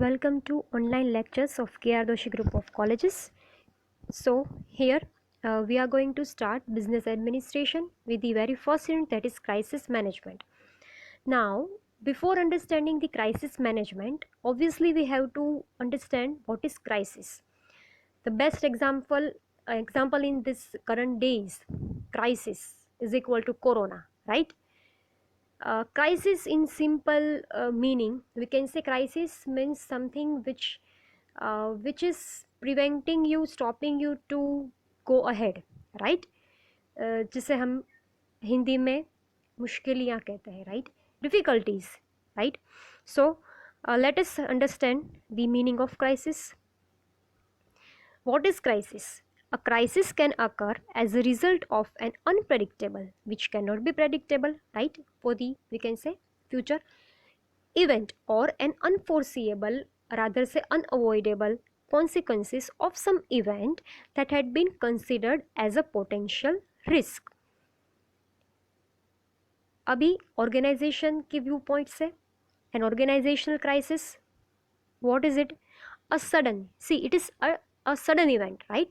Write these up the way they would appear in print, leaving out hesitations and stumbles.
Welcome to online lectures of KR Doshi Group of Colleges. So here we are going to start business administration with the very first unit, that is crisis management. Now, before understanding the crisis management, obviously we have to understand what is crisis. The best example in this current days, crisis is equal to corona, right? Crisis in simple meaning, we can say crisis means something which is preventing you, stopping you to go ahead, right? जिसे हम हिंदी में मुश्किलियाँ कहते हैं, right? Difficulties, right? So let us understand the meaning of crisis. What is crisis? A crisis can occur as a result of an unpredictable, which cannot be predictable, right? For the, we can say, future event, or an unforeseeable, rather say unavoidable consequences of some event that had been considered as a potential risk. अभी organization के viewpoint से, an organizational crisis, what is it? A sudden, see, it is a sudden event, right?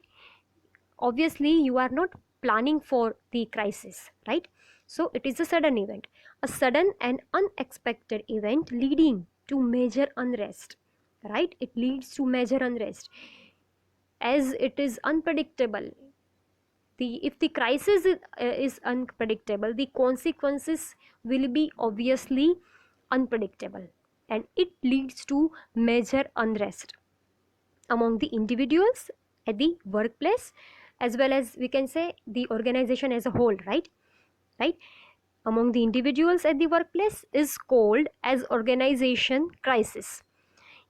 Obviously you are not planning for the crisis, right? So it is a sudden event, a sudden and unexpected event leading to major unrest, right? It leads to major unrest as it is unpredictable. If the crisis is unpredictable, the consequences will be obviously unpredictable, and it leads to major unrest among the individuals at the workplace, as well as we can say the organization as a whole, right? Among the individuals at the workplace is called as organization crisis.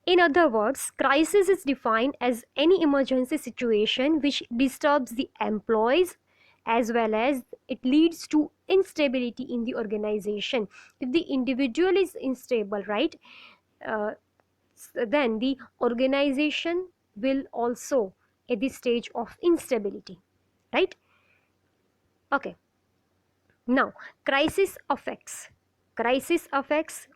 In other words, crisis is defined as any emergency situation which disturbs the employees, as well as it leads to instability in the organization. If the individual is unstable, right, then the organization will also at the stage of instability, right? Okay, now crisis affects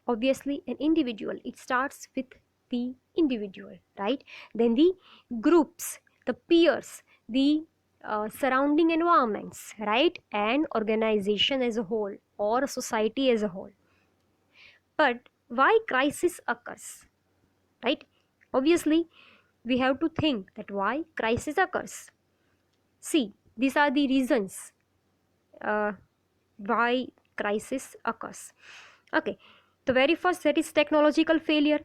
obviously an individual. It starts with the individual, right? Then the groups, the peers, the surrounding environments, right? And organization as a whole, or society as a whole. But why crisis occurs, right? Obviously we have to think that why crisis occurs. See, these are the reasons why crisis occurs. Okay, the very first, that is technological failure.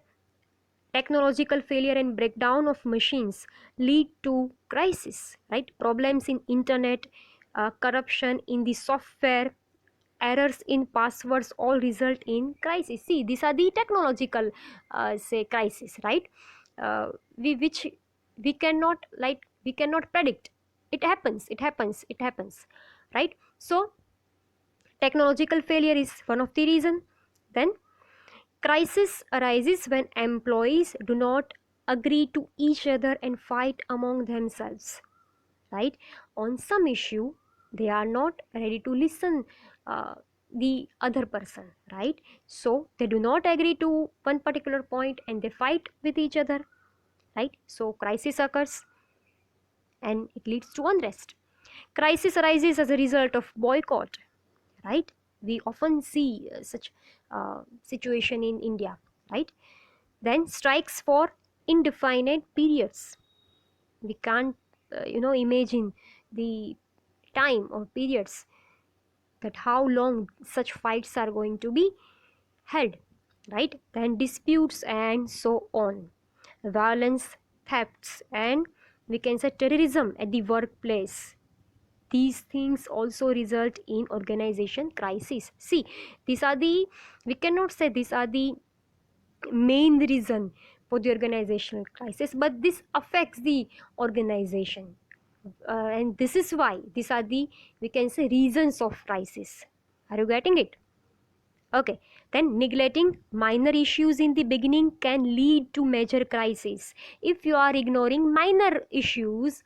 Technological failure and breakdown of machines lead to crisis, right? Problems in internet, corruption in the software, errors in passwords all result in crisis. See, these are the technological say crisis, right? Which we cannot, like, we cannot predict. It happens, right? So technological failure is one of the reason. Then crisis arises when employees do not agree to each other and fight among themselves, right? On some issue they are not ready to listen the other person, right? So they do not agree to one particular point and they fight with each other, right? So crisis occurs and it leads to unrest. Crisis arises as a result of boycott, right? We often see such situation in India, right? Then strikes for indefinite periods. We can't imagine the time or periods, that how long such fights are going to be held, right? Then disputes and so on, violence, thefts, and we can say terrorism at the workplace. These things also result in organization crisis. See, these are the, we cannot say these are the main reason for the organizational crisis, but this affects the organization, and this is why these are the, we can say, reasons of crisis. Are you getting it? Okay, then neglecting minor issues in the beginning can lead to major crisis. If you are ignoring minor issues,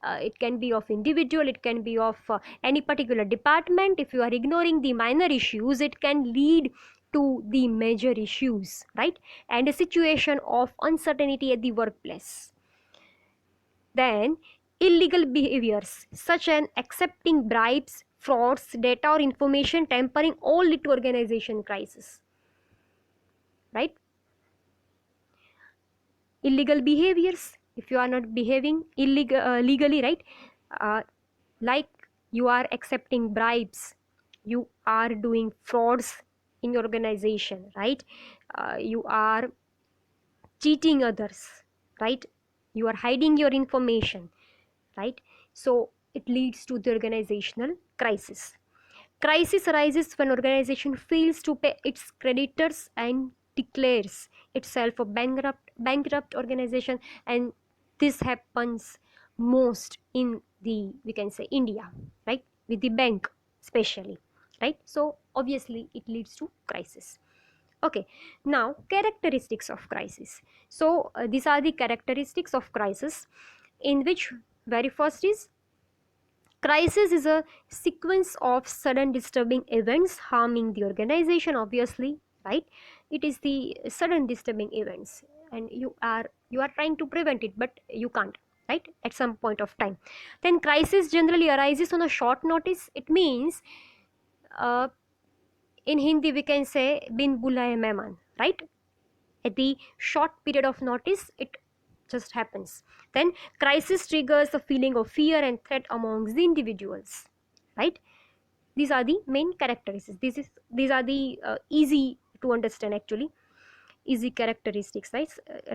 it can be of individual, it can be of any particular department. If you are ignoring the minor issues, it can lead to the major issues, right? And a situation of uncertainty at the workplace. Then, illegal behaviors such as accepting bribes, frauds, data or information tampering all lead to organization crisis, right? Illegal behaviors, if you are not behaving legally, right? uh, like you are accepting bribes, you are doing frauds in your organization, right? You are cheating others, right? You are hiding your information, right? So it leads to the organizational crisis. Crisis arises when organization fails to pay its creditors and declares itself a bankrupt organization, and this happens most in the, we can say, India, right? With the bank especially, right? So obviously it leads to crisis. Okay, now characteristics of crisis. So these are the characteristics of crisis, in which very first is, crisis is a sequence of sudden disturbing events harming the organization, obviously, right? It is the sudden disturbing events, and you are trying to prevent it, but you can't, right? At some point of time. Then crisis generally arises on a short notice. It means, uh, in Hindi we can say bin bulaye mehman, right? At the short period of notice it just happens. Then crisis triggers a feeling of fear and threat amongst the individuals, right? These are the main characteristics. These are the easy to understand, actually, easy characteristics,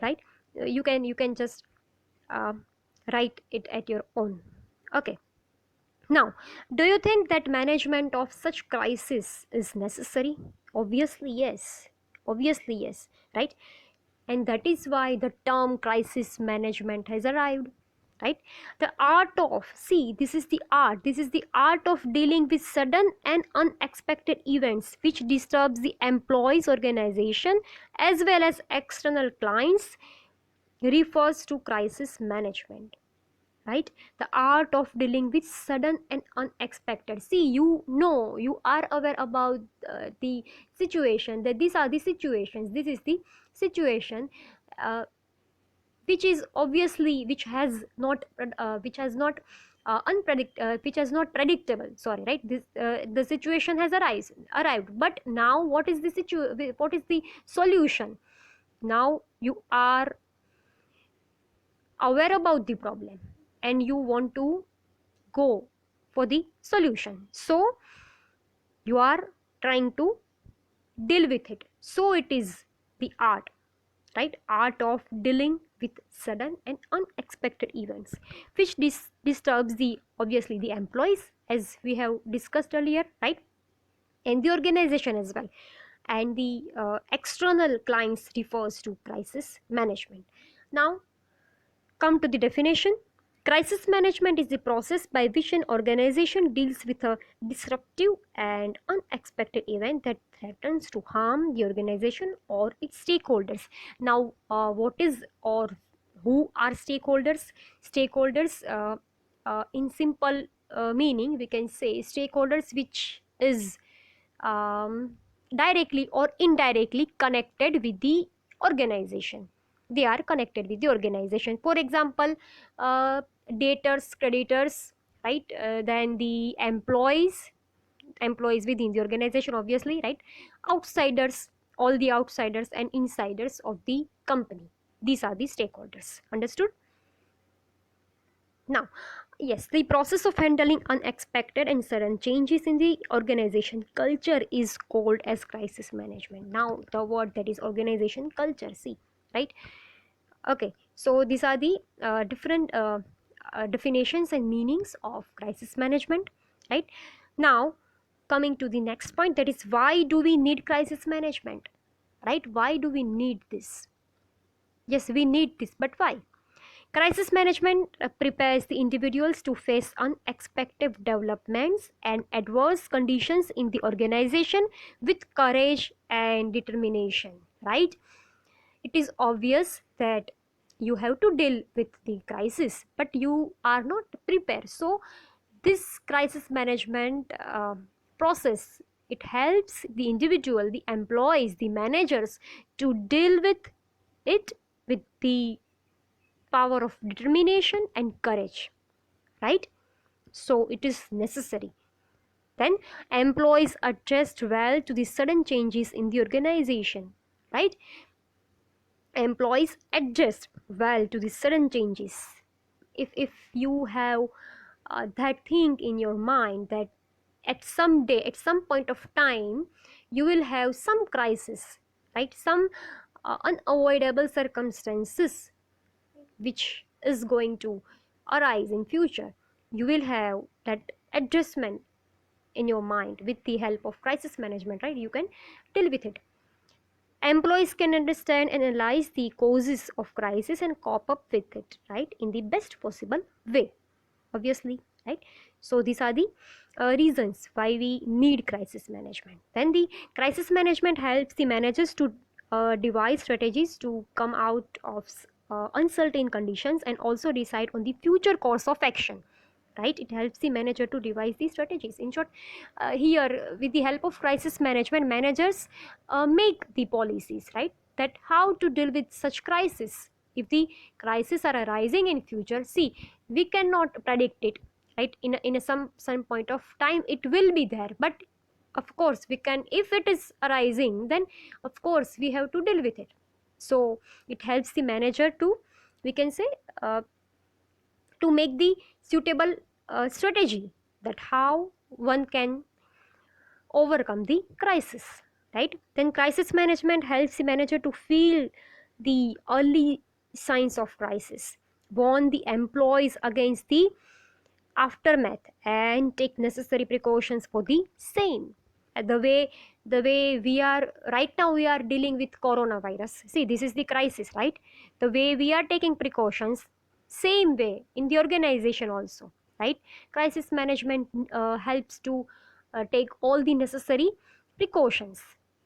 right? You can just uh, write it at your own. Okay, now, do you think that management of such crisis is necessary? Obviously yes. Obviously yes, right? And that is why the term crisis management has arrived, right? The art of, see, this is the art of dealing with sudden and unexpected events which disturbs the employees organization as well as external clients, refers to crisis management, right? The art of dealing with sudden and unexpected. See, you are aware about the situation, that these are the situations, this is the situation, uh, which is obviously, which has not which has not predictable, sorry, right? This the situation has arrived, but now what is the solution? Now you are aware about the problem and you want to go for the solution, so you are trying to deal with it. So it is the art, right? Art of dealing with sudden and unexpected events which disturbs the, obviously, the employees, as we have discussed earlier, right? And the organization as well. And the external clients refers to crisis management. Now come to the definition. Crisis management is the process by which an organization deals with a disruptive and unexpected event that threatens to harm the organization or its stakeholders. Now, what is, or who are stakeholders? Stakeholders, in simple meaning, we can say stakeholders which is um, directly or indirectly connected with the organization. They are connected with the organization. For example, debtors, creditors, right? Then the employees within the organization, obviously, right? Outsiders, all the outsiders and insiders of the company. These are the stakeholders. Understood? Now, yes, the process of handling unexpected and sudden changes in the organization culture is called as crisis management. Now, the word that is organization culture, see, right? Okay, so these are the different definitions and meanings of crisis management, right? Now, coming to the next point, that is, why do we need crisis management, right? Why do we need this? Yes, we need this, but why? Crisis management prepares the individuals to face unexpected developments and adverse conditions in the organization with courage and determination, right? It is obvious that you have to deal with the crisis, but you are not prepared. So, this crisis management process It helps the individual, the employees, the managers to deal with it with the power of determination and courage, right? So it is necessary. Then employees adjust well to the sudden changes in the organization, right? Employees adjust well to the sudden changes. If you have that thing in your mind that at some day, at some point of time, you will have some crisis, right? Some unavoidable circumstances which is going to arise in future, you will have that adjustment in your mind with the help of crisis management, right? You can deal with it. Employees can understand and analyze the causes of crisis and cope up with it, right, in the best possible way, obviously, right? So these are the reasons why we need crisis management. Then the crisis management helps the managers to devise strategies to come out of uncertain conditions and also decide on the future course of action, right? It helps the manager to devise these strategies. In short, here with the help of crisis management, managers make the policies, right, that how to deal with such crisis. If the crises are arising in future, see, we cannot predict it, right? In a some point of time it will be there, but of course we can, if it is arising, then of course we have to deal with it. So it helps the manager to, we can say, uh, to make the suitable strategy that how one can overcome the crisis, right? Then crisis management helps the manager to feel the early signs of crisis, warn the employees against the aftermath, and take necessary precautions for the same. The way, the way we are right now, we are dealing with coronavirus. See, this is the crisis, right? The way we are taking precautions, same way in the organization also, right? Crisis management helps to take all the necessary precautions,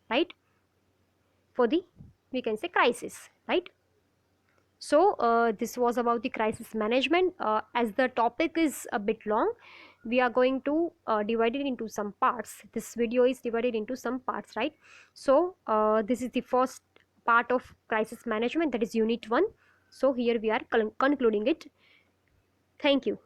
right, for the, we can say, crisis, right? So this was about the crisis management. As the topic is a bit long, we are going to divide it into some parts. This video is divided into some parts, right? So this is the first part of crisis management, that is unit 1. So here we are concluding it. Thank you.